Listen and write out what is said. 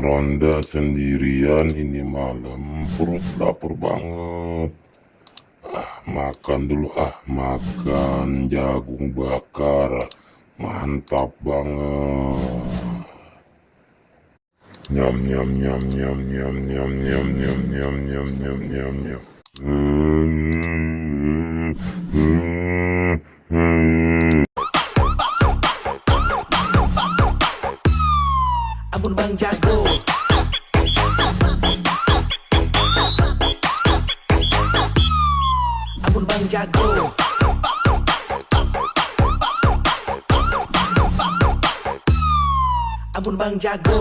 ronda sendirian ini malam, perut lapar banget. Makan dulu makan jagung bakar, mantap banget. Nyam nyam nyam nyam nyam nyam nyam nyam nyam nyam nyam nyam nyam. Ampun Bang Jago. Ampun Bang Jago. Ampun Bang Jago.